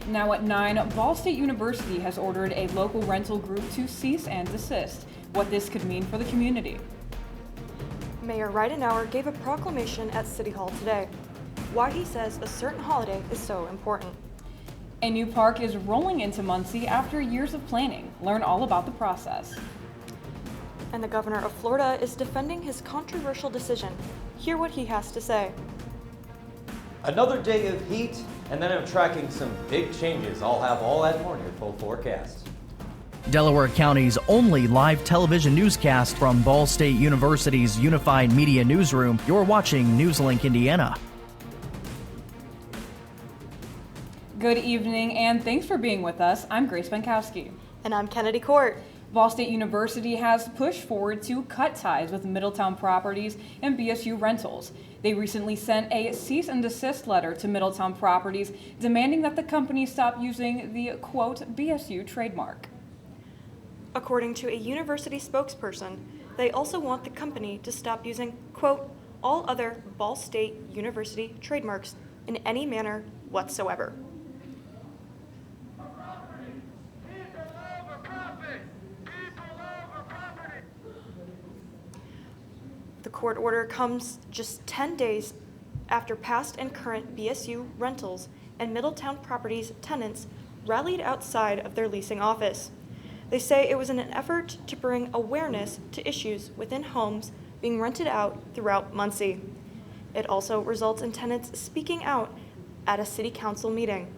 Now at 9, Ball State University has ordered a local rental group to cease and desist. What this could mean for the community. Mayor Ridenauer gave a proclamation at City Hall today. Why he says a certain holiday is so important. A new park is rolling into Muncie after years of planning. Learn all about the process. And the governor of Florida is defending his controversial decision. Hear what he has to say. Another day of heat, and then I'm tracking some big changes. I'll have all that more in your full forecast. Delaware County's only live television newscast from Ball State University's Unified Media Newsroom. You're watching NewsLink Indiana. Good evening, and thanks for being with us. I'm Grace Benkowski. And I'm Kennedy Court. Ball State University has pushed forward to cut ties with Middletown Properties and BSU Rentals. They recently sent a cease and desist letter to Middletown Properties demanding that the company stop using the, quote, BSU trademark. According to a university spokesperson, they also want the company to stop using, quote, all other Ball State University trademarks in any manner whatsoever. The court order comes just 10 days after past and current BSU Rentals and Middletown Properties tenants rallied outside of their leasing office. They say it was in an effort to bring awareness to issues within homes being rented out throughout Muncie. It also results in tenants speaking out at a city council meeting.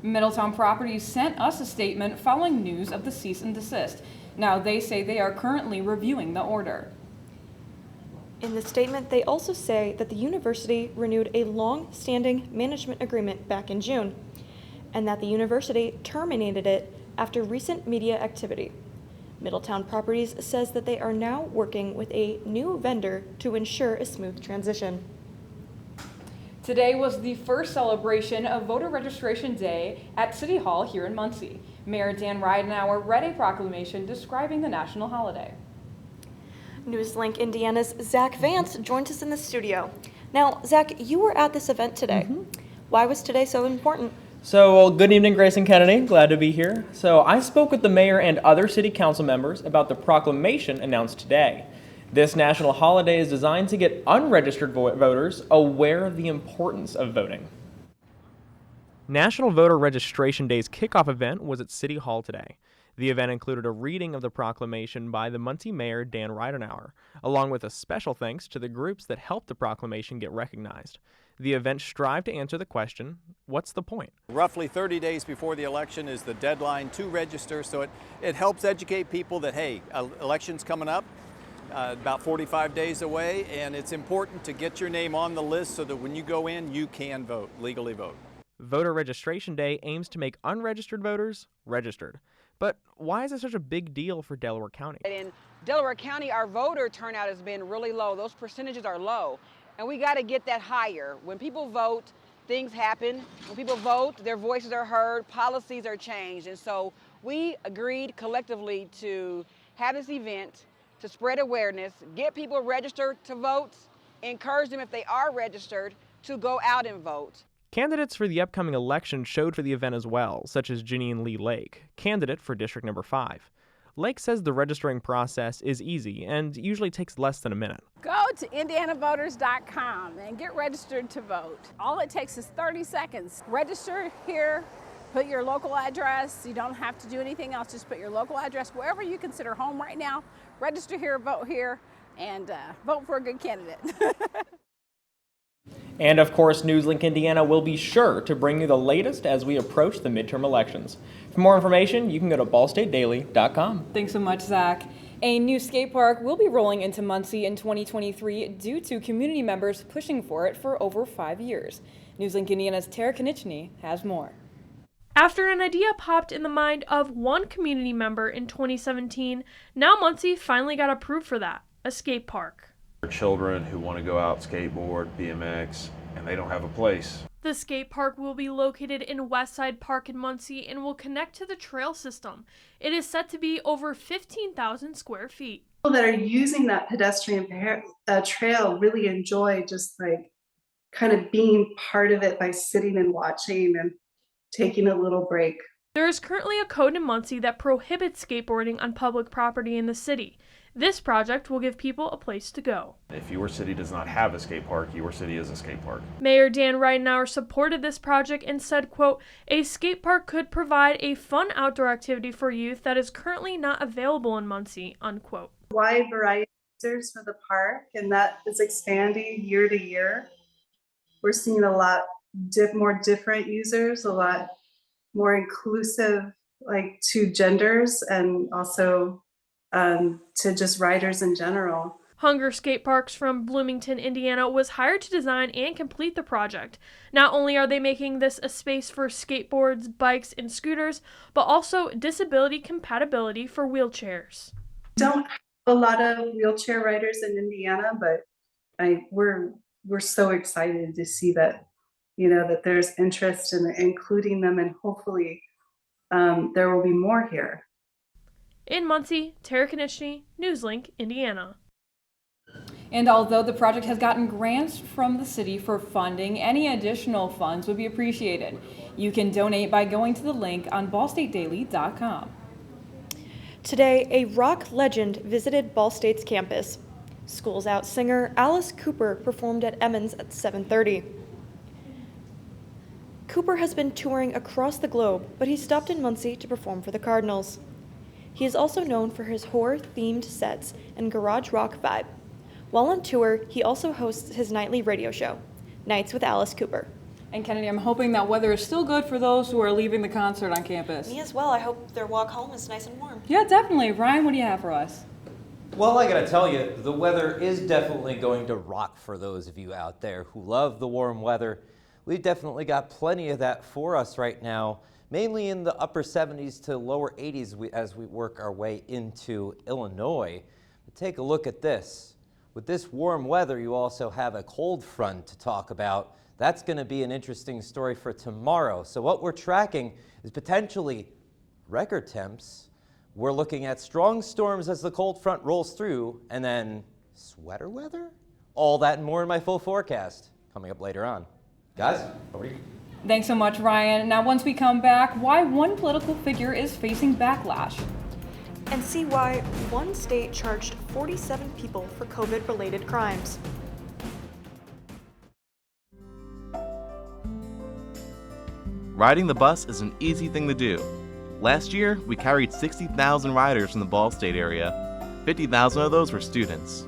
Middletown Properties sent us a statement following news of the cease and desist. Now they say they are currently reviewing the order. In the statement, they also say that the university renewed a long-standing management agreement back in June, and that the university terminated it after recent media activity. Middletown Properties says that they are now working with a new vendor to ensure a smooth transition. Today was the first celebration of Voter Registration Day at City Hall here in Muncie. Mayor Dan Ridenauer read a proclamation describing the national holiday. NewsLink Indiana's Zach Vance joins us in the studio. Now, Zach, you were at this event today. Why was today so important? Well, good evening, Grace and Kennedy. Glad to be here. I spoke with the mayor and other city council members about the proclamation announced today. This national holiday is designed to get unregistered voters aware of the importance of voting. National Voter Registration Day's kickoff event was at City Hall today. The event included a reading of the proclamation by the Muncie Mayor Dan Ridenauer, along with a special thanks to the groups that helped the proclamation get recognized. The event strived to answer the question, what's the point? Roughly 30 days before the election is the deadline to register, so it helps educate people that, hey, election's coming up, about 45 days away, and it's important to get your name on the list so that when you go in, you can vote, legally vote. Voter Registration Day aims to make unregistered voters registered. But why is it such a big deal for Delaware County? In Delaware County, our voter turnout has been really low. Those percentages are low, and we got to get that higher. When people vote, things happen. When people vote, their voices are heard, policies are changed. And so we agreed collectively to have this event to spread awareness, get people registered to vote, encourage them if they are registered to go out and vote. Candidates for the upcoming election showed for the event as well, such as Janine Lee Lake, candidate for District Number 5. Lake says the registering process is easy and usually takes less than a minute. Go to indianavoters.com and get registered to vote. All it takes is 30 seconds. Register here, put your local address. You don't have to do anything else, just put your local address wherever you consider home right now. Register here, and vote for a good candidate. And of course, NewsLink Indiana will be sure to bring you the latest as we approach the midterm elections. For more information, you can go to ballstatedaily.com. Thanks so much, Zach. A new skate park will be rolling into Muncie in 2023 due to community members pushing for it for over 5 years. NewsLink Indiana's Tara Konieczny has more. After an idea popped in the mind of one community member in 2017, now Muncie finally got approved for that, a skate park. Children who want to go out skateboard, BMX, and they don't have a place. The skate park will be located in Westside Park in Muncie and will connect to the trail system. It is set to be over 15,000 square feet. People that are using that pedestrian trail really enjoy just like kind of being part of it by sitting and watching and taking a little break. There is currently a code in Muncie that prohibits skateboarding on public property in the city. This project will give people a place to go. If your city does not have a skate park, your city is a skate park. Mayor Dan Ridenour supported this project and said, quote, "A skate park could provide a fun outdoor activity for youth that is currently not available in Muncie," unquote. Wide variety of users for the park, and that is expanding year to year. We're seeing a lot more different users, a lot more inclusive, like to genders and also to just riders in general. Hunger Skate Parks from Bloomington, Indiana was hired to design and complete the project. Not only are they making this a space for skateboards, bikes, and scooters, but also disability compatibility for wheelchairs. Don't have a lot of wheelchair riders in Indiana, but we're so excited to see that, that there's interest in including them, and hopefully there will be more here. In Muncie, Tara Konechny, NewsLink, Indiana. And although the project has gotten grants from the city for funding, any additional funds would be appreciated. You can donate by going to the link on ballstatedaily.com. Today, a rock legend visited Ball State's campus. Schools Out singer Alice Cooper performed at Emmons at 7:30. Cooper has been touring across the globe, but he stopped in Muncie to perform for the Cardinals. He is also known for his horror-themed sets and garage rock vibe. While on tour, he also hosts his nightly radio show, Nights with Alice Cooper. And Kennedy, I'm hoping that weather is still good for those who are leaving the concert on campus. Me as well. I hope their walk home is nice and warm. Yeah, definitely. Ryan, what do you have for us? Well, I gotta tell you, the weather is definitely going to rock for those of you out there who love the warm weather. We've definitely got plenty of that for us right now, mainly in the upper 70s to lower 80s as we work our way into Illinois. But take a look at this. With this warm weather, you also have a cold front to talk about. That's going to be an interesting story for tomorrow. So what we're tracking is potentially record temps. We're looking at strong storms as the cold front rolls through, and then sweater weather? All that and more in my full forecast coming up later on. Guys, over to you. Thanks so much, Ryan. Now, once we come back, why one political figure is facing backlash. And see why one state charged 47 people for COVID-related crimes. Riding the bus is an easy thing to do. Last year, we carried 60,000 riders from the Ball State area. 50,000 of those were students.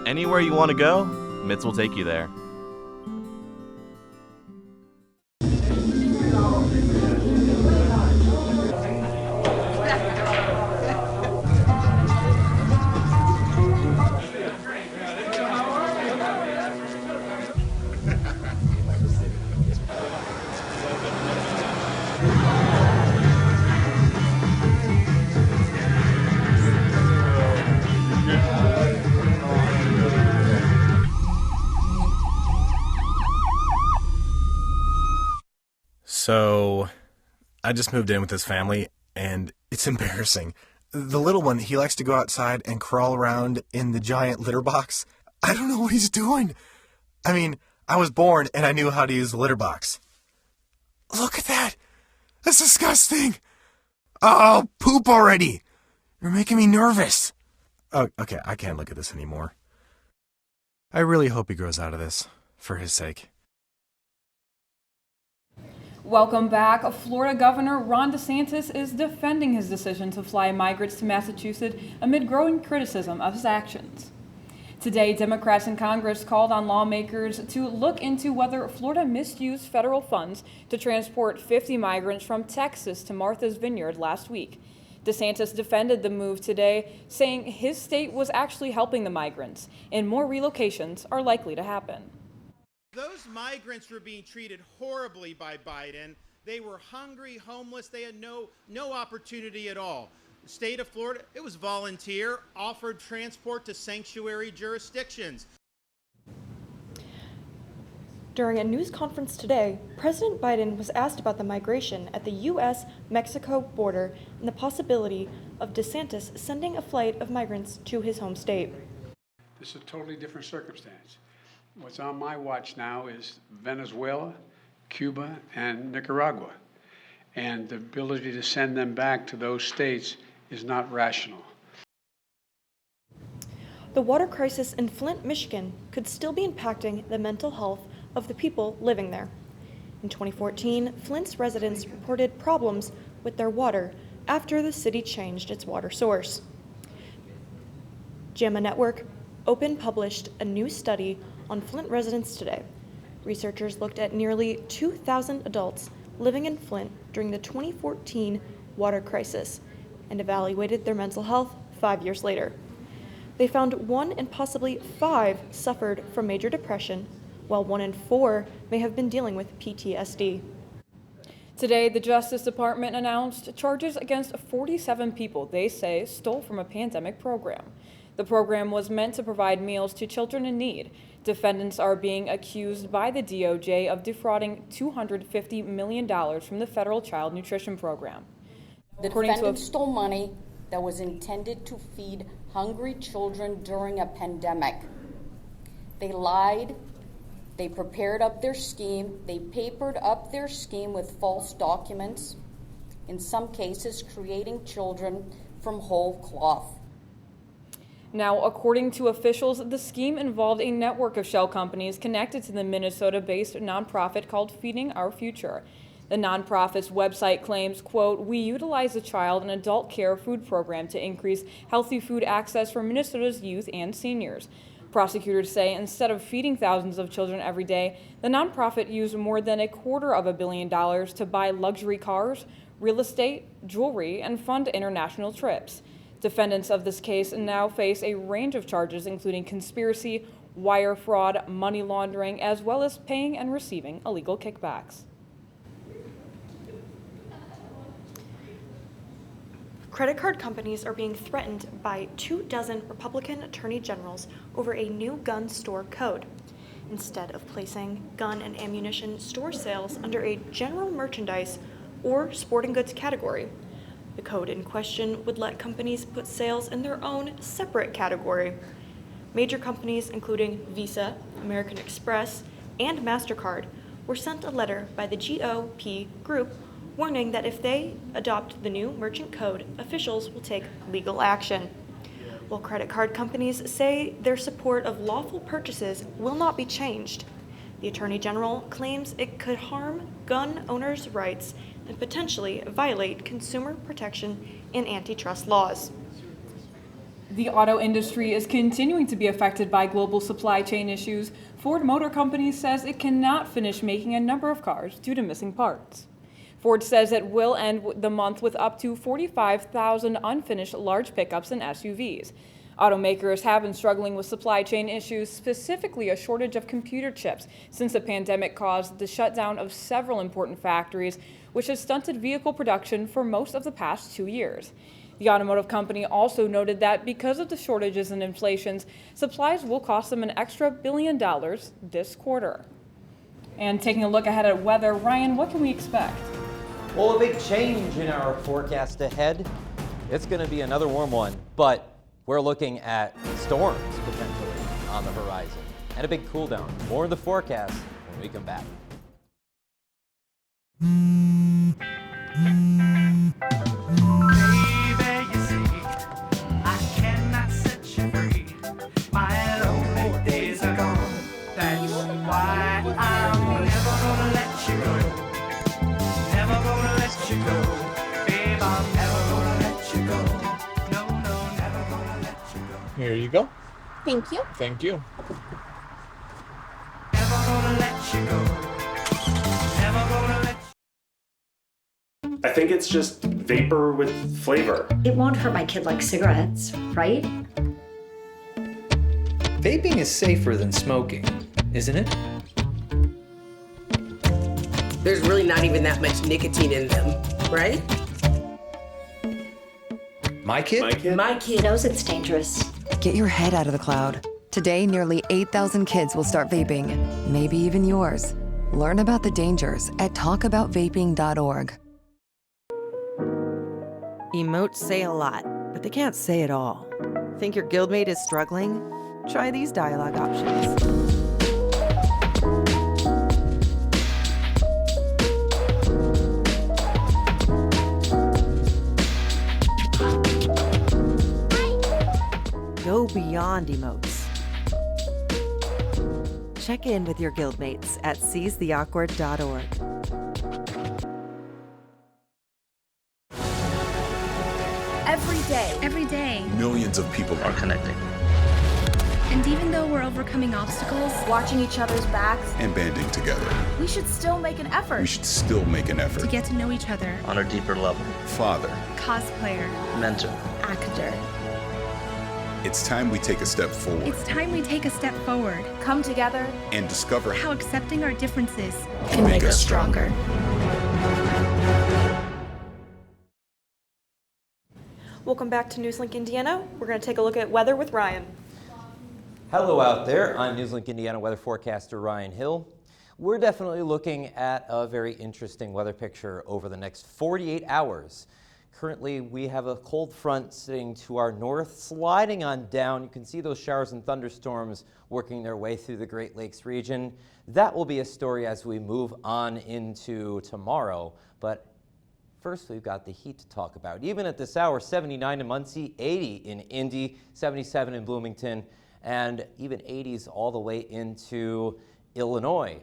Anywhere you want to go, Mitts will take you there. So, I just moved in with this family, and it's embarrassing. The little one, he likes to go outside and crawl around in the giant litter box. I don't know what he's doing. I mean, I was born and I knew how to use the litter box. Look at that! That's disgusting! Oh, poop already! You're making me nervous. Oh, okay, I can't look at this anymore. I really hope he grows out of this, for his sake. Welcome back. Florida Governor Ron DeSantis is defending his decision to fly migrants to Massachusetts amid growing criticism of his actions. Today, Democrats in Congress called on lawmakers to look into whether Florida misused federal funds to transport 50 migrants from Texas to Martha's Vineyard last week. DeSantis defended the move today, saying his state was actually helping the migrants, and more relocations are likely to happen. Those migrants were being treated horribly by Biden. They were hungry, homeless. They had no opportunity at all. The state of Florida, it was volunteer, offered transport to sanctuary jurisdictions. During a news conference today, President Biden was asked about the migration at the U.S.-Mexico border and the possibility of DeSantis sending a flight of migrants to his home state. This is a totally different circumstance. What's on my watch now is Venezuela, Cuba, and Nicaragua. And the ability to send them back to those states is not rational. The water crisis in Flint, Michigan could still be impacting the mental health of the people living there. In 2014, Flint's residents reported problems with their water after the city changed its water source. JAMA Network Open published a new study on Flint residents today. Researchers looked at nearly 2,000 adults living in Flint during the 2014 water crisis and evaluated their mental health 5 years later. They found 1 in possibly 5 suffered from major depression, while 1 in 4 may have been dealing with PTSD. Today, the Justice Department announced charges against 47 people they say stole from a pandemic program. The program was meant to provide meals to children in need. Defendants are being accused by the DOJ of defrauding $250 million from the federal child nutrition program. The defendants stole money that was intended to feed hungry children during a pandemic. They lied, they prepared up their scheme, they papered up their scheme with false documents, in some cases creating children from whole cloth. Now, according to officials, the scheme involved a network of shell companies connected to the Minnesota-based nonprofit called Feeding Our Future. The nonprofit's website claims, quote, "We utilize the child and adult care food program to increase healthy food access for Minnesota's youth and seniors." Prosecutors say instead of feeding thousands of children every day, the nonprofit used more than $250 million to buy luxury cars, real estate, jewelry, and fund international trips. Defendants of this case now face a range of charges, including conspiracy, wire fraud, money laundering, as well as paying and receiving illegal kickbacks. Credit card companies are being threatened by 24 Republican attorney generals over a new gun store code. Instead of placing gun and ammunition store sales under a general merchandise or sporting goods category, the code in question would let companies put sales in their own separate category. Major companies including Visa, American Express, and MasterCard were sent a letter by the GOP group warning that if they adopt the new merchant code, officials will take legal action. While credit card companies say their support of lawful purchases will not be changed, the Attorney General claims it could harm gun owners' rights and potentially violate consumer protection and antitrust laws. The auto industry is continuing to be affected by global supply chain issues. Ford Motor Company says it cannot finish making a number of cars due to missing parts. Ford says it will end the month with up to 45,000 unfinished large pickups and SUVs. Automakers have been struggling with supply chain issues, specifically a shortage of computer chips, since the pandemic caused the shutdown of several important factories, which has stunted vehicle production for most of the past 2 years. The automotive company also noted that because of the shortages and inflations, supplies will cost them an extra $1 billion this quarter. And taking a look ahead at weather, Ryan, what can we expect? Well, a big change in our forecast ahead. It's going to be another warm one, but we're looking at storms potentially on the horizon and a big cool down. More in the forecast when we come back. Here you go. Thank you. Thank you. I think it's just vapor with flavor. It won't hurt my kid like cigarettes, right? Vaping is safer than smoking, isn't it? There's really not even that much nicotine in them, right? My kid? My kid knows it's dangerous. Get your head out of the cloud. Today, nearly 8,000 kids will start vaping, maybe even yours. Learn about the dangers at talkaboutvaping.org. Emotes say a lot, but they can't say it all. Think your guildmate is struggling? Try these dialogue options. Go beyond emotes. Check in with your guildmates at seizetheawkward.org. Every day, Millions of people are connecting and even though we're overcoming obstacles, watching each other's backs, and banding together. we should still make an effort We should still make an effort to get to know each other. on a deeper level. Father, Cosplayer, mentor. actor. It's time we take a step forward It's time we take a step forward. come together, and discover How accepting our differences can make us stronger. Welcome back to NewsLink Indiana. We're going to take a look at weather with Ryan. Hello out there. I'm NewsLink Indiana weather forecaster Ryan Hill. We're definitely looking at a very interesting weather picture over the next 48 hours. Currently, we have a cold front sitting to our north, sliding on down. You can see those showers and thunderstorms working their way through the Great Lakes region. That will be a story as we move on into tomorrow. But first, we've got the heat to talk about. Even at this hour, 79 in Muncie, 80 in Indy, 77 in Bloomington, and even 80s all the way into Illinois,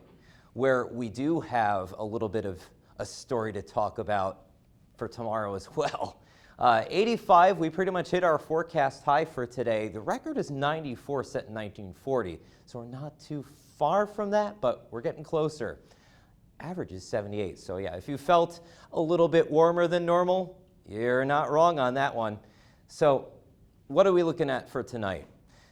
where we do have a little bit of a story to talk about for tomorrow as well. 85, we pretty much hit our forecast high for today. The record is 94 set in 1940, so we're not too far from that, but we're getting closer. Average is 78, so yeah, if you felt a little bit warmer than normal, you're not wrong on that one. So what are we looking at for tonight?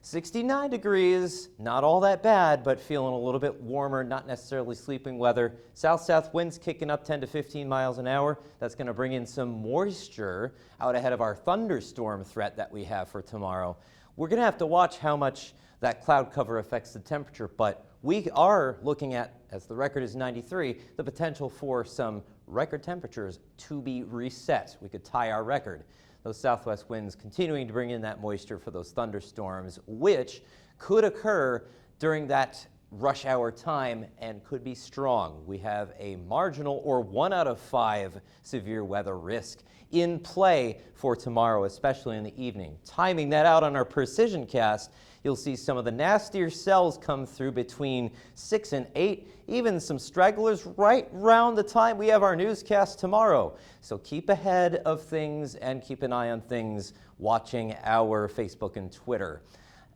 69 degrees, not all that bad, but feeling a little bit warmer, not necessarily sleeping weather. South-south winds kicking up 10 to 15 miles an hour. That's going to bring in some moisture out ahead of our thunderstorm threat that we have for tomorrow. We're going to have to watch how much that cloud cover affects the temperature, but we are looking at, as the record is 93, the potential for some record temperatures to be reset. We could tie our record. Those southwest winds continuing to bring in that moisture for those thunderstorms, which could occur during that rush hour time and could be strong. We have a marginal or 1 out of 5 severe weather risk in play for tomorrow, especially in the evening. Timing that out on our precision cast, you'll see some of the nastier cells come through between 6 and 8, even some stragglers right around the time we have our newscast tomorrow. So keep ahead of things and keep an eye on things watching our Facebook and Twitter.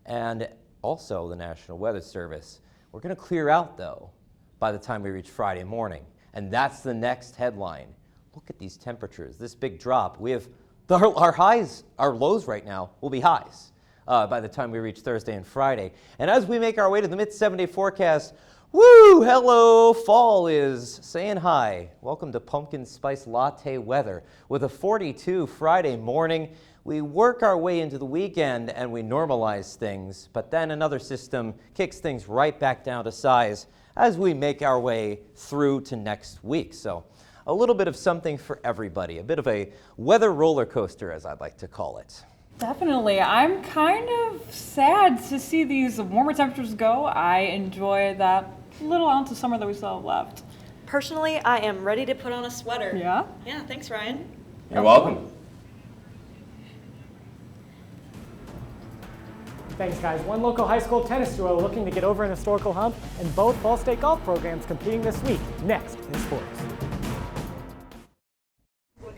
And also the National Weather Service. We're going to clear out, though, by the time we reach Friday morning. And that's the next headline. Look at these temperatures, this big drop. We have our highs, our lows right now will be highs by the time we reach Thursday and Friday. And as we make our way to the mid 7-day forecast, woo, hello, fall is saying hi. Welcome to pumpkin spice latte weather with a 42 Friday morning. We work our way into the weekend and we normalize things, but then another system kicks things right back down to size as we make our way through to next week. So a little bit of something for everybody, a bit of a weather roller coaster, as I'd like to call it. Definitely. I'm kind of sad to see these warmer temperatures go. I enjoy that little ounce of summer that we still have left. Personally, I am ready to put on a sweater. Yeah? Yeah, thanks, Ryan. You're welcome. Thanks, guys. One local high school tennis duo looking to get over an historical hump, and both Ball State golf programs competing this week. Next in sports.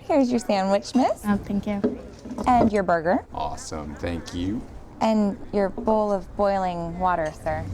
Here's your sandwich, miss. Oh, thank you. And your burger. Awesome, thank you. And your bowl of boiling water, sir.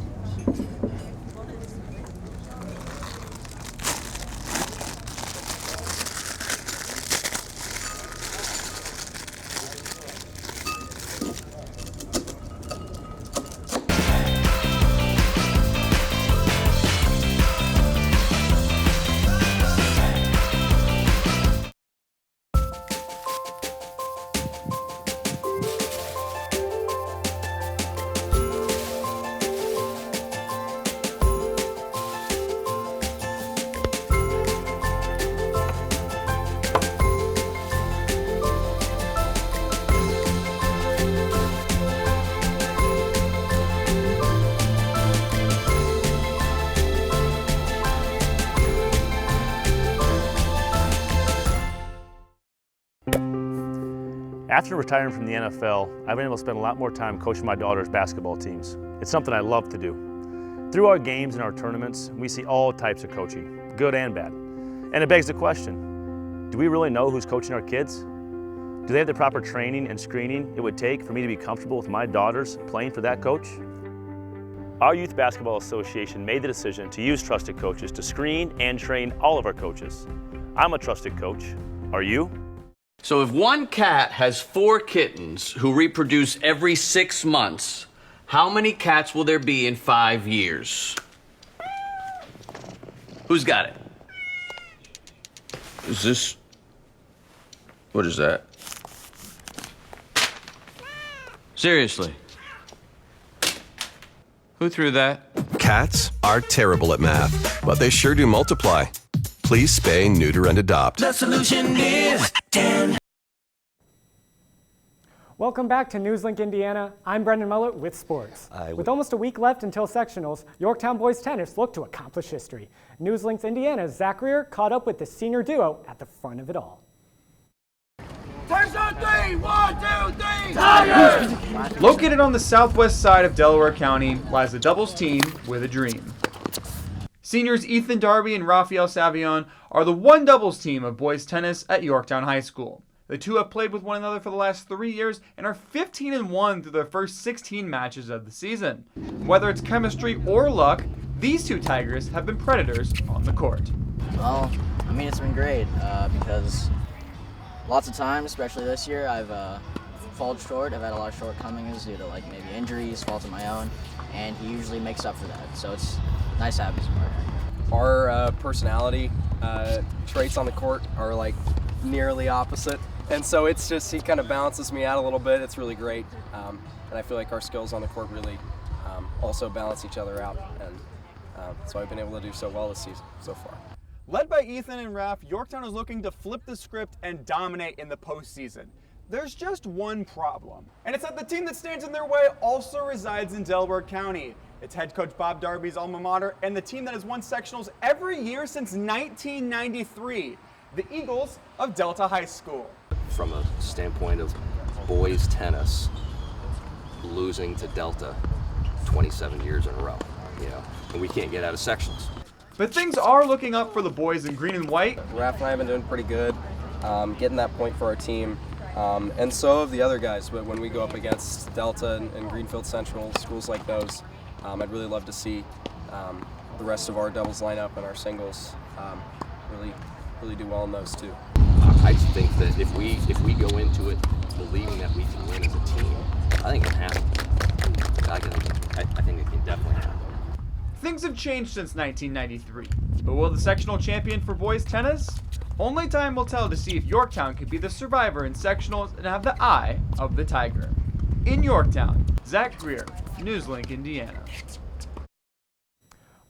After retiring from the NFL, I've been able to spend a lot more time coaching my daughter's basketball teams. It's something I love to do. Through our games and our tournaments, we see all types of coaching, good and bad. And it begs the question, do we really know who's coaching our kids? Do they have the proper training and screening it would take for me to be comfortable with my daughters playing for that coach? Our Youth Basketball Association made the decision to use trusted coaches to screen and train all of our coaches. I'm a trusted coach. Are you? So if one cat has 4 kittens who reproduce every 6 months, how many cats will there be in 5 years? Who's got it? Is this... What is that? Seriously? Who threw that? Cats are terrible at math, but they sure do multiply. Please spay, neuter, and adopt. The solution is 10. Welcome back to NewsLink Indiana. I'm Brendan Mullett with sports. With almost a week left until sectionals, Yorktown boys tennis look to accomplish history. NewsLink's Indiana's Zach Greer caught up with the senior duo at the front of it all. Turns on 3, 1, 2, 3, Tigers! Located on the southwest side of Delaware County lies the doubles team with a dream. Seniors Ethan Darby and Rafael Savion are the one doubles team of boys tennis at Yorktown High School. The two have played with one another for the last 3 years and are 15-1 through their first 16 matches of the season. Whether it's chemistry or luck, these two Tigers have been predators on the court. Well, I mean, it's been great because lots of times, especially this year, I've fallen short. I've had a lot of shortcomings due to like maybe injuries, faults of my own, and he usually makes up for that. So it's nice to have his partner. Our personality traits on the court are like nearly opposite, and so it's just he kind of balances me out a little bit. It's really great, and I feel like our skills on the court really also balance each other out, and so I've been able to do so well this season so far. Led by Ethan and Raph, Yorktown is looking to flip the script and dominate in the postseason. There's just one problem, and it's that the team that stands in their way also resides in Delaware County. It's head coach Bob Darby's alma mater and the team that has won sectionals every year since 1993, the Eagles of Delta High School. From a standpoint of boys tennis, losing to Delta 27 years in a row, and we can't get out of sections. But things are looking up for the boys in green and white. Raph and I have been doing pretty good, getting that point for our team. And so have the other guys, but when we go up against Delta and Greenfield Central, schools like those, I'd really love to see the rest of our doubles lineup and our singles really do well in those too. I think that if we go into it believing that we can win as a team, I think it can happen. I think it can definitely happen. Things have changed since 1993, but will the sectional champion for boys tennis? Only time will tell to see if Yorktown could be the survivor in sectionals and have the eye of the Tiger. In Yorktown, Zach Greer, NewsLink, Indiana.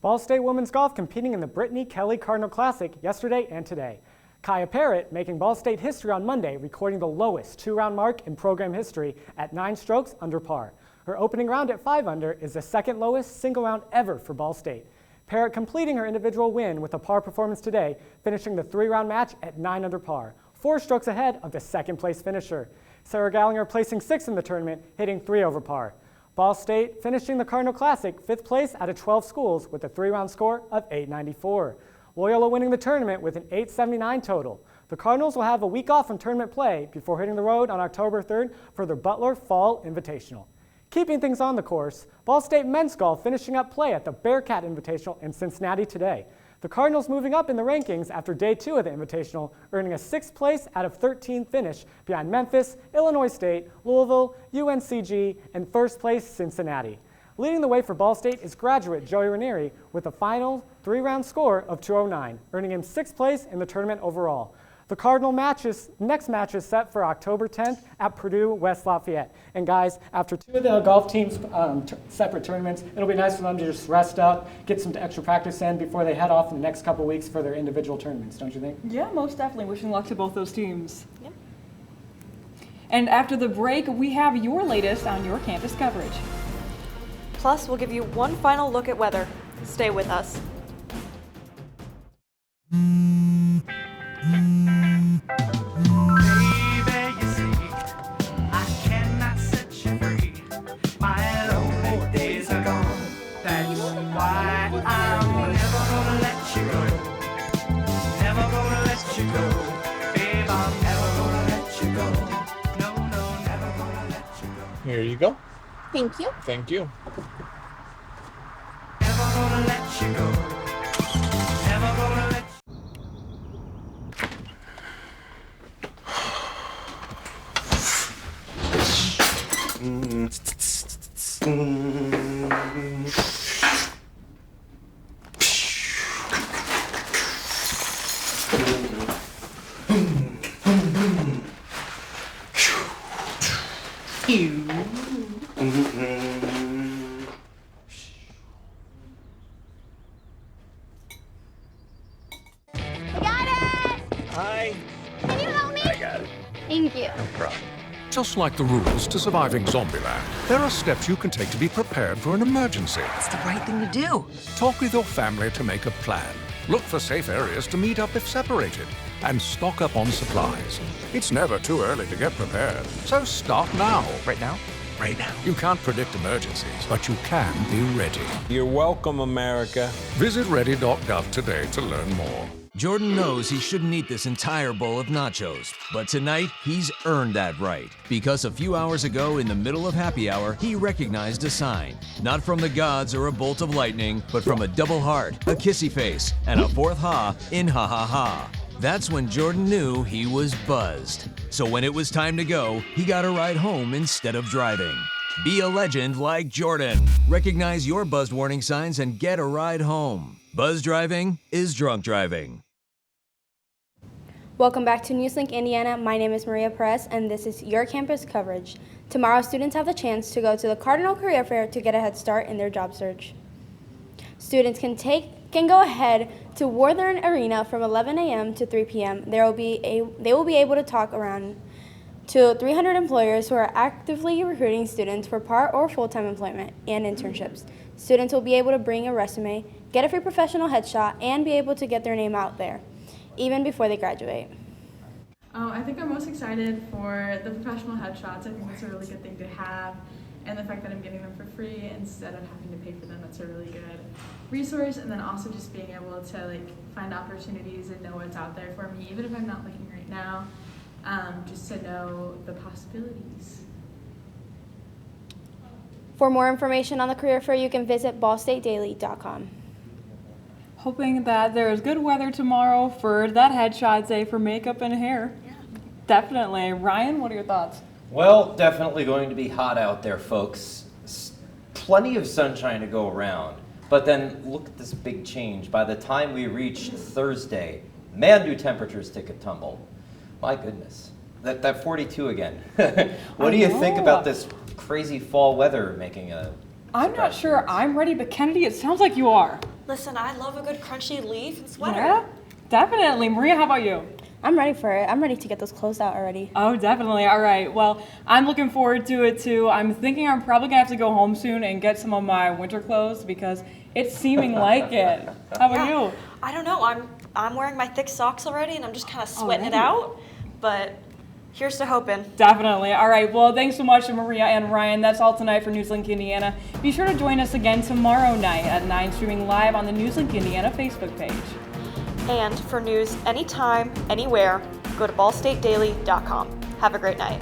Ball State women's golf competing in the Brittany Kelly Cardinal Classic yesterday and today. Kaya Parrott making Ball State history on Monday, recording the lowest 2-round mark in program history at 9 strokes under par. Her opening round at 5 under is the second lowest single round ever for Ball State. Parrott completing her individual win with a par performance today, finishing the 3-round match at 9 under par, 4 strokes ahead of the second place finisher. Sarah Gallinger placing 6th in the tournament, hitting 3 over par. Ball State finishing the Cardinal Classic 5th place out of 12 schools with a 3-round score of 894. Loyola winning the tournament with an 879 total. The Cardinals will have a week off from tournament play before hitting the road on October 3rd for their Butler Fall Invitational. Keeping things on the course, Ball State men's golf finishing up play at the Bearcat Invitational in Cincinnati today. The Cardinals moving up in the rankings after day 2 of the Invitational, earning a 6th place out of 13 finish behind Memphis, Illinois State, Louisville, UNCG, and 1st place Cincinnati. Leading the way for Ball State is graduate Joey Ranieri with a final 3-round score of 209, earning him 6th place in the tournament overall. The Cardinal next match is set for October 10th at Purdue West Lafayette. And guys, after 2 of the golf teams' separate tournaments, it'll be nice for them to just rest up, get some extra practice in before they head off in the next couple weeks for their individual tournaments, don't you think? Yeah, most definitely. Wishing luck to both those teams. Yep. And after the break, we have your latest on your campus coverage. Plus, we'll give you one final look at weather. Stay with us. Here you go. Thank you. Thank you. Thank you. No problem. Just like the rules to surviving Zombieland, there are steps you can take to be prepared for an emergency. It's the right thing to do. Talk with your family to make a plan. Look for safe areas to meet up if separated. And stock up on supplies. It's never too early to get prepared, so start now. Right now? Right now. You can't predict emergencies, but you can be ready. You're welcome, America. Visit ready.gov today to learn more. Jordan knows he shouldn't eat this entire bowl of nachos, but tonight he's earned that right. Because a few hours ago, in the middle of happy hour, he recognized a sign. Not from the gods or a bolt of lightning, but from a double heart, a kissy face, and a 4th ha in ha ha ha. That's when Jordan knew he was buzzed. So when it was time to go, he got a ride home instead of driving. Be a legend like Jordan. Recognize your buzzed warning signs and get a ride home. Buzz driving is drunk driving. Welcome back to NewsLink Indiana. My name is Maria Perez, and this is your campus coverage. Tomorrow, students have the chance to go to the Cardinal Career Fair to get a head start in their job search. Students can go ahead to Worthern Arena from 11 a.m. to 3 p.m. They will be able to talk around to 300 employers who are actively recruiting students for part or full-time employment and internships. Students will be able to bring a resume, get a free professional headshot, and be able to get their name out there, even before they graduate. I think I'm most excited for the professional headshots. I think that's a really good thing to have. And the fact that I'm getting them for free instead of having to pay for them, that's a really good resource. And then also just being able to find opportunities and know what's out there for me, even if I'm not looking right now, just to know the possibilities. For more information on the career fair, you can visit ballstatedaily.com. Hoping that there's good weather tomorrow for that headshot day for makeup and hair. Yeah. Definitely. Ryan, what are your thoughts? Well, definitely going to be hot out there, folks. Plenty of sunshine to go around. But then look at this big change. By the time we reach Thursday, man, do temperatures take a tumble. My goodness. That 42 again. What do you think about this crazy fall weather making a I'm not sure I'm ready, but Kennedy, it sounds like you are. Listen, I love a good crunchy leaf and sweater. Yeah, definitely. Maria, how about you? I'm ready for it. I'm ready to get those clothes out already. Oh, definitely. All right. Well, I'm looking forward to it too. I'm thinking I'm probably gonna have to go home soon and get some of my winter clothes because it's seeming like it. How about you? I don't know. I'm wearing my thick socks already and I'm just kind of sweating it out. But here's to hoping. Definitely. All right. Well, thanks so much to Maria and Ryan. That's all tonight for NewsLink Indiana. Be sure to join us again tomorrow night at 9, streaming live on the NewsLink Indiana Facebook page. And for news anytime, anywhere, go to ballstatedaily.com. Have a great night.